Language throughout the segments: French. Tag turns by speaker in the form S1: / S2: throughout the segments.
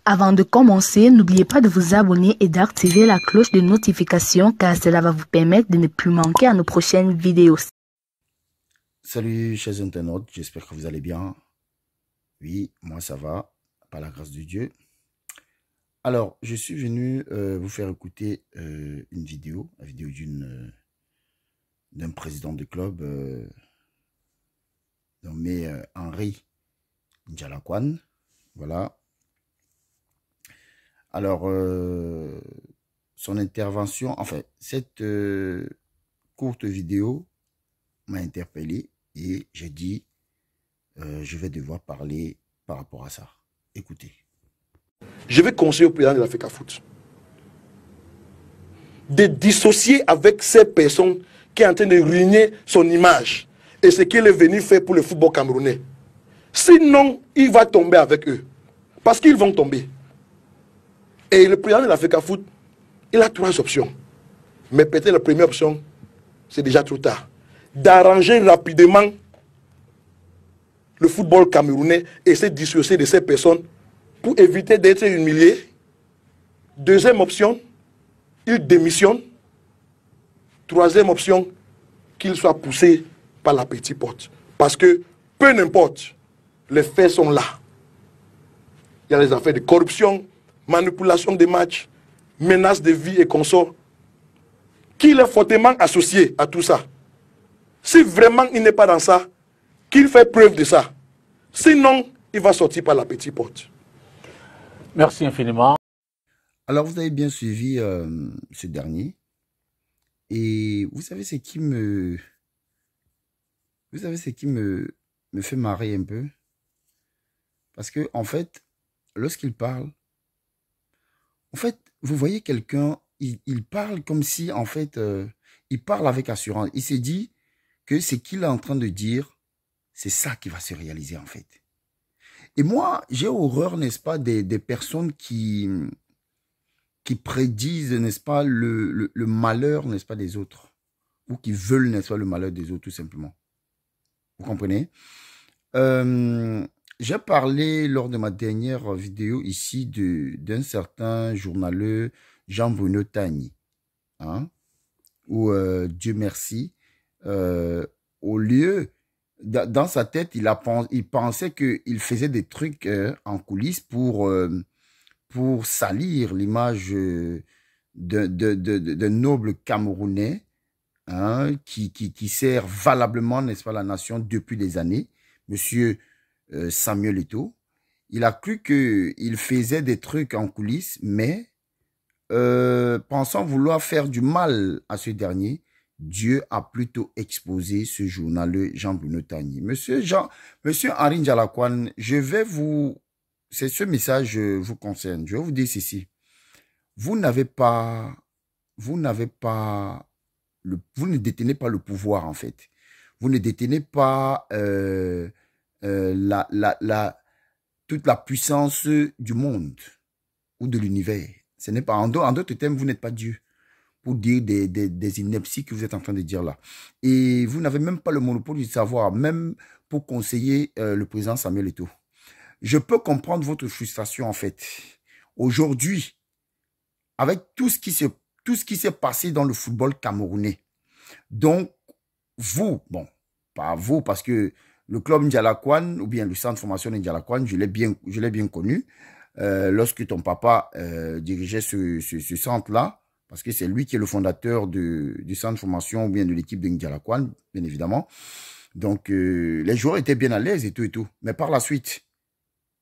S1: Avant de commencer, n'oubliez pas de vous abonner et d'activer la cloche de notification car cela va vous permettre de ne plus manquer à nos prochaines vidéos.
S2: Salut chers internautes, j'espère que vous allez bien. Oui, moi ça va, par la grâce de Dieu. Alors, je suis venu vous faire écouter une vidéo, la vidéo d'un président de club nommé Henri N'Dialakwan. Voilà. Alors, son intervention, enfin, cette courte vidéo m'a interpellé et j'ai dit, je vais devoir parler par rapport à ça. Écoutez.
S3: Je vais conseiller au président de l'Africa Foot de dissocier avec ces personnes qui sont en train de ruiner son image et ce qu'il est venu faire pour le football camerounais. Sinon, il va tomber avec eux. Parce qu'ils vont tomber. Et le président de l'Africa Foot, il a trois options. Mais peut-être la première option, c'est déjà trop tard. D'arranger rapidement le football camerounais et se dissocier de ces personnes pour éviter d'être humilié. Deuxième option, il démissionne. Troisième option, qu'il soit poussé par la petite porte. Parce que, peu importe, les faits sont là. Il y a les affaires de corruption, manipulation des matchs, menaces de vie et consorts. Qu'il est fortement associé à tout ça. Si vraiment il n'est pas dans ça, qu'il fait preuve de ça. Sinon, il va sortir par la petite porte.
S4: Merci infiniment.
S2: Alors, vous avez bien suivi ce dernier. Et vous savez ce qui me... Vous savez ce qui me fait marrer un peu? Parce que, en fait, lorsqu'il parle, en fait, vous voyez quelqu'un, il parle comme si, en fait, il parle avec assurance. Il s'est dit que ce qu'il est en train de dire, c'est ça qui va se réaliser, en fait. Et moi, j'ai horreur, n'est-ce pas, des personnes qui prédisent, n'est-ce pas, le malheur, n'est-ce pas, des autres. Ou qui veulent, n'est-ce pas, le malheur des autres, tout simplement. Vous comprenez? J'ai parlé lors de ma dernière vidéo ici d'un certain journaleux Jean-Bruno Tagny. Hein, où, Dieu merci, au lieu, dans sa tête, il pensait qu'il faisait des trucs en coulisses pour salir l'image d'un noble Camerounais, hein, qui sert valablement, n'est-ce pas, la nation depuis des années, monsieur Samuel Eto'o. Il a cru qu'il faisait des trucs en coulisses, mais pensant vouloir faire du mal à ce dernier, Dieu a plutôt exposé ce journaleux Jean-Bruno Tagny. Monsieur Henri N'Dialakwan, c'est ce message vous concerne. Je vais vous dire ceci. Vous ne détenez pas le pouvoir, en fait. Vous ne détenez pas toute la puissance du monde ou de l'univers. Ce n'est pas, en d'autres termes, vous n'êtes pas Dieu pour dire des inepties que vous êtes en train de dire là. Et vous n'avez même pas le monopole du savoir, même pour conseiller le président Samuel Eto'o. Je peux comprendre votre frustration, en fait. Aujourd'hui, avec tout ce qui s'est passé dans le football camerounais, donc vous, bon, pas vous, parce que le club N'Dialakwan, ou bien le centre de formation N'Dialakwan, je l'ai bien connu, lorsque ton papa dirigeait ce centre-là, parce que c'est lui qui est le fondateur du centre de formation, ou bien de l'équipe de N'Dialakwan, bien évidemment. Donc, les joueurs étaient bien à l'aise et tout et tout. Mais par la suite,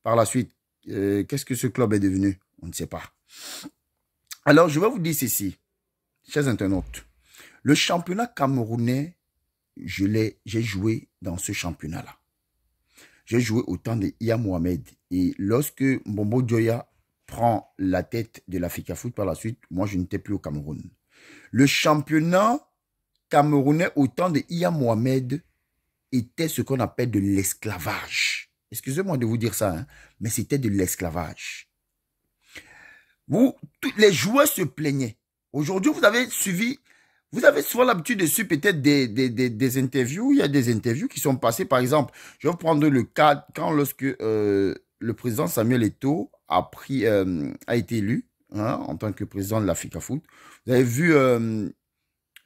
S2: qu'est-ce que ce club est devenu? On ne sait pas. Alors, je vais vous dire ceci, chers internautes. Le championnat camerounais, j'ai joué dans ce championnat-là. J'ai joué au temps de Iya Mohamed. Et lorsque Mbombo Dioya prend la tête de l'Africa Foot par la suite, moi, je n'étais plus au Cameroun. Le championnat camerounais au temps de Iya Mohamed était ce qu'on appelle de l'esclavage. Excusez-moi de vous dire ça, hein, mais c'était de l'esclavage. Les joueurs se plaignaient. Aujourd'hui, vous avez souvent l'habitude de suivre peut-être des interviews. Il y a des interviews qui sont passées. Par exemple, je vais prendre le cas lorsque le président Samuel Eto'o a été élu en tant que président de la FECAFOOT. Vous avez vu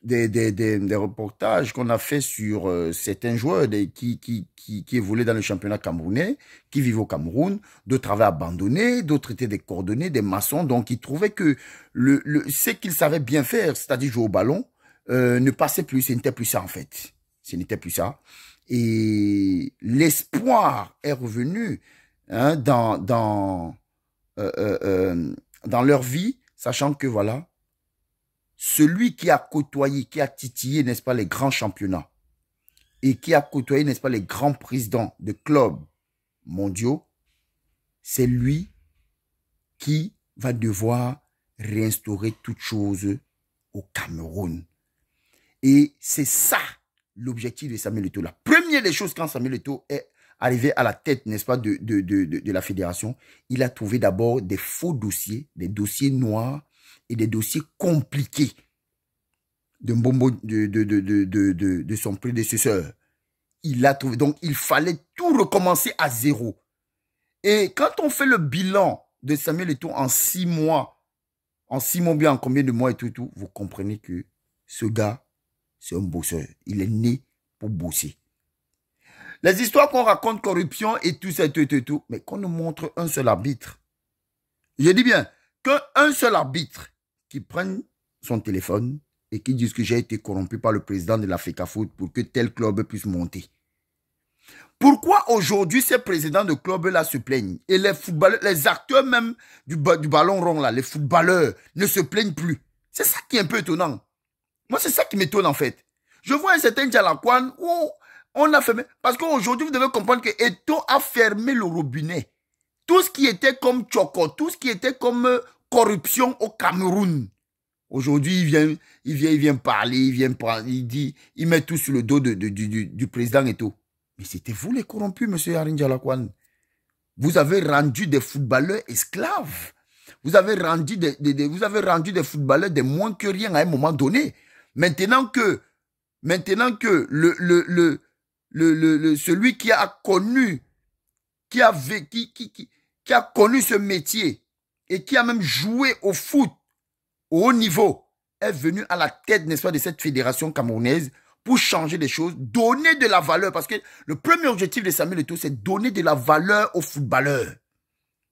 S2: des reportages qu'on a fait sur certains joueurs qui évoluaient dans le championnat camerounais, qui vivent au Cameroun. D'autres avaient abandonné, d'autres étaient des cordonniers, des maçons. Donc, ils trouvaient que ce qu'ils savaient bien faire, c'est-à-dire jouer au ballon, ne passait plus. Ce n'était plus ça, en fait. Ce n'était plus ça. Et l'espoir est revenu dans leur vie, sachant que, voilà, celui qui a côtoyé, qui a titillé, n'est-ce pas, les grands championnats et qui a côtoyé, n'est-ce pas, les grands présidents de clubs mondiaux, c'est lui qui va devoir réinstaurer toute chose au Cameroun. Et c'est ça l'objectif de Samuel Eto'o. La première des choses, quand Samuel Eto'o est arrivé à la tête, n'est-ce pas, de la fédération, il a trouvé d'abord des faux dossiers, des dossiers noirs, et des dossiers compliqués de son prédécesseur. Il l'a trouvé. Donc, il fallait tout recommencer à zéro. Et quand on fait le bilan de Samuel Eto'o en 6 mois, bien en combien de mois et tout, vous comprenez que ce gars, c'est un bosseur. Il est né pour bosser. Les histoires qu'on raconte, corruption et tout ça, tout, mais qu'on nous montre un seul arbitre. Je dis bien, qu'un seul arbitre qui prenne son téléphone et qui dise que j'ai été corrompu par le président de la FECAFOOT pour que tel club puisse monter. Pourquoi aujourd'hui ces présidents de clubs-là se plaignent et les footballeurs, les acteurs même du ballon rond, là, les footballeurs, ne se plaignent plus? C'est ça qui est un peu étonnant. Moi, c'est ça qui m'étonne en fait. Je vois un certain Djalakwan où on a fermé. Parce qu'aujourd'hui, vous devez comprendre que Eto'o a fermé le robinet. Tout ce qui était comme Tchoko, tout ce qui était comme corruption au Cameroun. Aujourd'hui, il vient parler, il dit, il met tout sur le dos du président Eto'o. Mais c'était vous les corrompus, monsieur Harin Djalakwan. Vous avez rendu des footballeurs esclaves. Vous avez rendu des footballeurs des moins que rien à un moment donné. Maintenant que celui qui a connu, qui a connu ce métier et qui a même joué au foot au haut niveau, est venu à la tête, n'est-ce pas, de cette fédération camerounaise pour changer des choses, donner de la valeur. Parce que le premier objectif de Samuel Eto'o, c'est donner de la valeur aux footballeurs.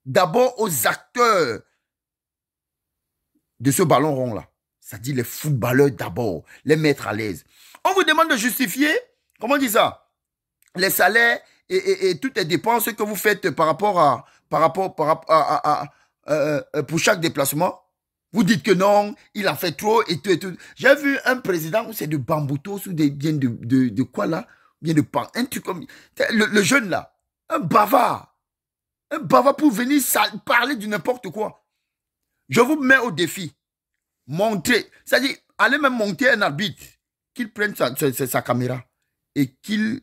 S2: D'abord aux acteurs de ce ballon rond-là. C'est-à-dire les footballeurs d'abord, les mettre à l'aise. On vous demande de justifier, comment on dit ça, les salaires et toutes les dépenses que vous faites pour chaque déplacement. Vous dites que non, il en fait trop et tout et tout. J'ai vu un président où c'est de Bamboutos ou bien de quoi là, bien de pan, un truc comme le jeune là, un bavard pour venir parler de n'importe quoi. Je vous mets au défi, montrer, c'est-à-dire allez même monter un arbitre, qu'il prenne sa caméra et qu'il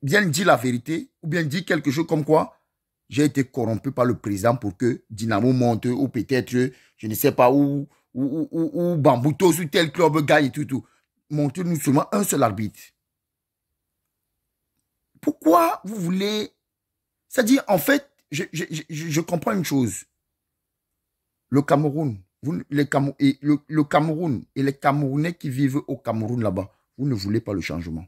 S2: vienne dire la vérité ou bien dire quelque chose comme quoi j'ai été corrompu par le président pour que Dynamo monte ou peut-être, je ne sais pas, où Bamboutos ou tel club gagne et tout. Montrez-nous seulement un seul arbitre. Pourquoi vous voulez... C'est-à-dire, en fait, je comprends une chose. Le Cameroun, le Cameroun et les Camerounais qui vivent au Cameroun là-bas, vous ne voulez pas le changement.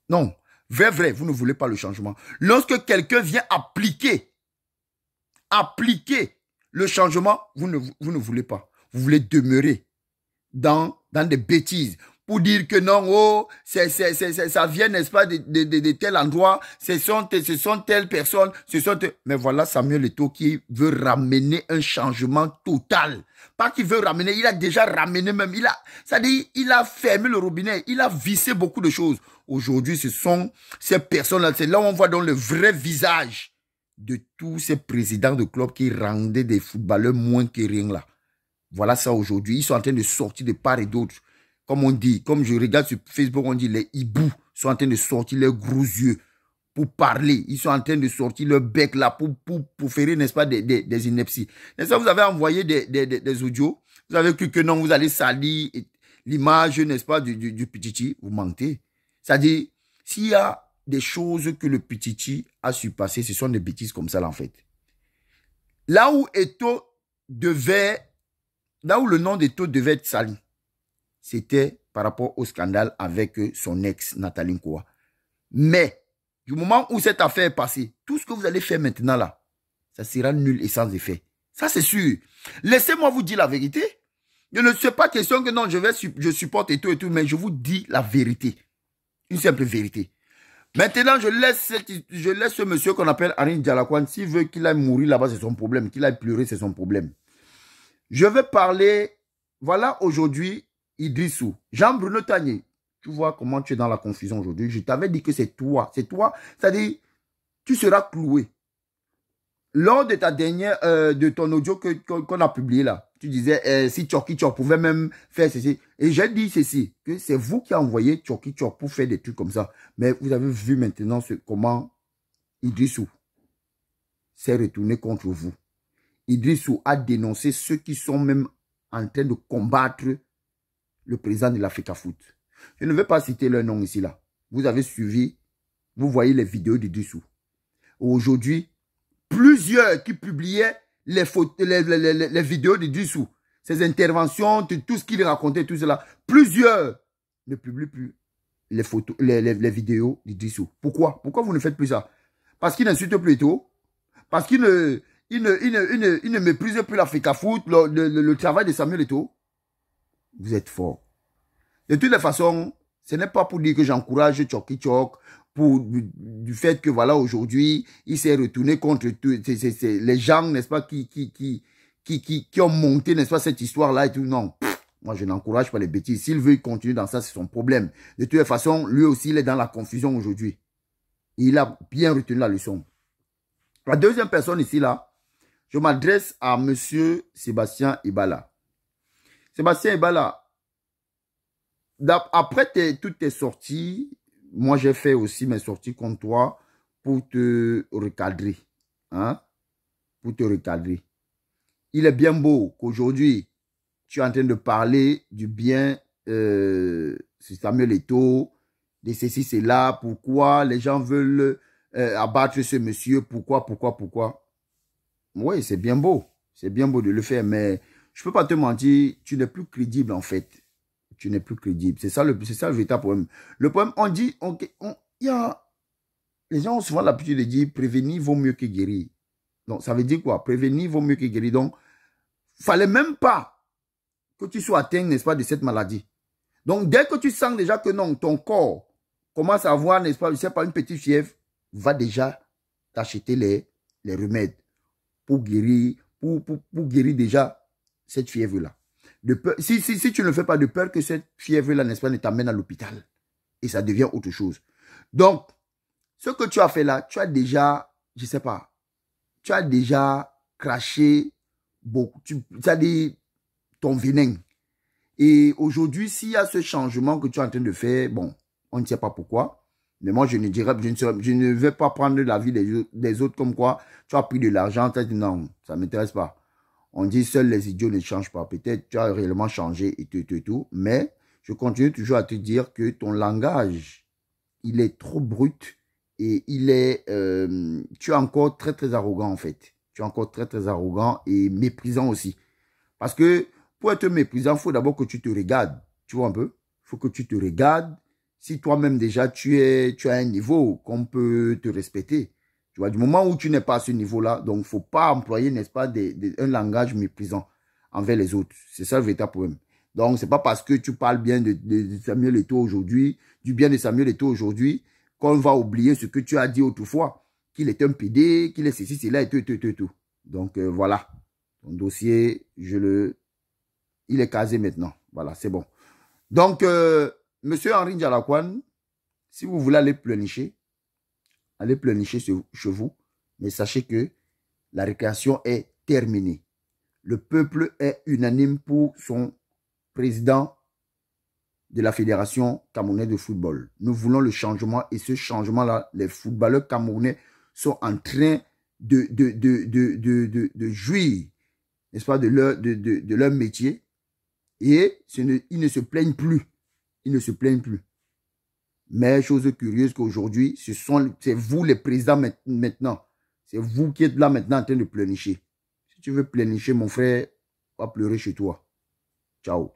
S2: Non. Vrai, vous ne voulez pas le changement. Lorsque quelqu'un vient appliquer le changement, vous ne voulez pas. Vous voulez demeurer dans des bêtises pour dire que non, oh, ça vient, n'est-ce pas, de tel endroit, ce sont telles personnes, Mais voilà Samuel Eto'o qui veut ramener un changement total. Pas qu'il veut ramener, il a déjà ramené même, il a fermé le robinet, il a vissé beaucoup de choses. Aujourd'hui, ce sont ces personnes-là, c'est là où on voit donc le vrai visage de tous ces présidents de clubs qui rendaient des footballeurs moins que rien là. Voilà ça aujourd'hui. Ils sont en train de sortir de part et d'autre. Comme on dit, comme je regarde sur Facebook, on dit les hiboux sont en train de sortir leurs gros yeux pour parler. Ils sont en train de sortir leur bec là pour faire, n'est-ce pas, des inepties. N'est-ce pas, vous avez envoyé des audios. Vous avez cru que non, vous allez salir l'image, n'est-ce pas, du petit. Vous mentez. C'est-à-dire, s'il y a des choses que le Pichichi a su passer, ce sont des bêtises comme ça, là, en fait. Là où Eto'o devait, là où le nom d'Eto'o devait être sali, c'était par rapport au scandale avec son ex, Nathalie Nkoa. Mais, du moment où cette affaire est passée, tout ce que vous allez faire maintenant, là, ça sera nul et sans effet. Ça, c'est sûr. Laissez-moi vous dire la vérité. Je ne sais pas question que non, je supporte et tout, mais je vous dis la vérité. Une simple vérité. Maintenant, je laisse ce monsieur qu'on appelle Arin Dialakwan. S'il veut qu'il aille mourir là-bas, c'est son problème. Qu'il aille pleurer, c'est son problème. Je vais parler, voilà aujourd'hui, Idrissou. Jean-Bruno Tagné, tu vois comment tu es dans la confusion aujourd'hui. Je t'avais dit que c'est toi. C'est toi, c'est-à-dire, tu seras cloué. Lors de ta dernière, de ton audio qu'on a publié là, tu disais, si Tchorki Tchor pouvait même faire ceci. Et j'ai dit ceci, que c'est vous qui avez envoyé Tchorki Tchor pour faire des trucs comme ça. Mais vous avez vu maintenant comment Idrissou s'est retourné contre vous. Idrissou a dénoncé ceux qui sont même en train de combattre le président de l'Africa Foot. Je ne vais pas citer leur nom ici là. Vous avez suivi, vous voyez les vidéos d'Idrissou. Aujourd'hui, plusieurs qui publiaient les vidéos de Dissou, ses interventions, tout ce qu'il racontait, tout cela. Plusieurs ne publient plus les photos, les vidéos de Dissou. Pourquoi? Pourquoi vous ne faites plus ça? Parce qu'il n'insulte plus Eto'o. Parce qu'il ne méprise plus l'Africa Foot, le travail de Samuel Eto'o. Vous êtes fort. De toutes les façons, ce n'est pas pour dire que j'encourage Tchorki Tchok, du fait que voilà, aujourd'hui, il s'est retourné contre les gens, n'est-ce pas, qui ont monté, n'est-ce pas, cette histoire-là et tout. Non, moi, je n'encourage pas les bêtises. S'il veut continuer dans ça, c'est son problème. De toutes les façons, lui aussi, il est dans la confusion aujourd'hui. Il a bien retenu la leçon. La deuxième personne ici, là, je m'adresse à monsieur Sébastien Ibala. Sébastien Ibala, après toutes tes sorties, moi, j'ai fait aussi mes sorties contre toi pour te recadrer. Hein? Pour te recadrer. Il est bien beau qu'aujourd'hui, tu es en train de parler du bien Samuel Eto'o, de ceci, c'est là. Pourquoi les gens veulent abattre ce monsieur? Pourquoi? Oui, c'est bien beau. C'est bien beau de le faire, mais je ne peux pas te mentir, tu n'es plus crédible en fait. Tu n'es plus crédible. C'est ça le véritable problème. Le problème, on dit, les gens ont souvent l'habitude de dire, prévenir vaut mieux que guérir. Donc, ça veut dire quoi? Prévenir vaut mieux que guérir. Donc, il ne fallait même pas que tu sois atteint, n'est-ce pas, de cette maladie. Donc, dès que tu sens déjà que non, ton corps commence à avoir, n'est-ce pas, je sais pas, une petite fièvre, va déjà t'acheter les remèdes pour guérir, pour guérir déjà cette fièvre-là. Si tu ne le fais pas, de peur que cette fièvre-là, n'est-ce pas, ne t'amène à l'hôpital. Et ça devient autre chose. Donc, ce que tu as fait là, tu as déjà, je ne sais pas, tu as déjà craché beaucoup, c'est-à-dire ton venin. Et aujourd'hui, s'il y a ce changement que tu es en train de faire, bon, on ne sait pas pourquoi. Mais moi, je ne vais pas prendre l'avis des autres comme quoi tu as pris de l'argent. Tu as dit non, ça ne m'intéresse pas. On dit seuls les idiots ne changent pas. Peut-être tu as réellement changé et tout. Mais je continue toujours à te dire que ton langage, il est trop brut et tu es encore très, très arrogant en fait. Tu es encore très, très arrogant et méprisant aussi. Parce que pour être méprisant, il faut d'abord que tu te regardes. Tu vois un peu? Il faut que tu te regardes. Si toi-même déjà tu as un niveau qu'on peut te respecter. Tu vois, du moment où tu n'es pas à ce niveau-là, donc il ne faut pas employer, n'est-ce pas, un langage méprisant envers les autres. C'est ça le véritable problème. Donc, ce n'est pas parce que tu parles bien de Samuel Eto'o aujourd'hui, du bien de Samuel Eto'o aujourd'hui, qu'on va oublier ce que tu as dit autrefois, qu'il est un PD, qu'il est ceci, cela et tout. Donc, voilà. Ton dossier, il est casé maintenant. Voilà, c'est bon. Donc, monsieur Henri Dialakwan, si vous voulez aller pleurnicher, allez pleurnicher chez vous, mais sachez que la récréation est terminée. Le peuple est unanime pour son président de la Fédération camerounaise de football. Nous voulons le changement et ce changement-là, les footballeurs camerounais sont en train de jouir, n'est-ce pas, de leur métier et ils ne se plaignent plus. Ils ne se plaignent plus. Mais chose curieuse qu'aujourd'hui, c'est vous les présidents maintenant. C'est vous qui êtes là maintenant en train de pleurnicher. Si tu veux pleurnicher, mon frère, va pleurer chez toi. Ciao.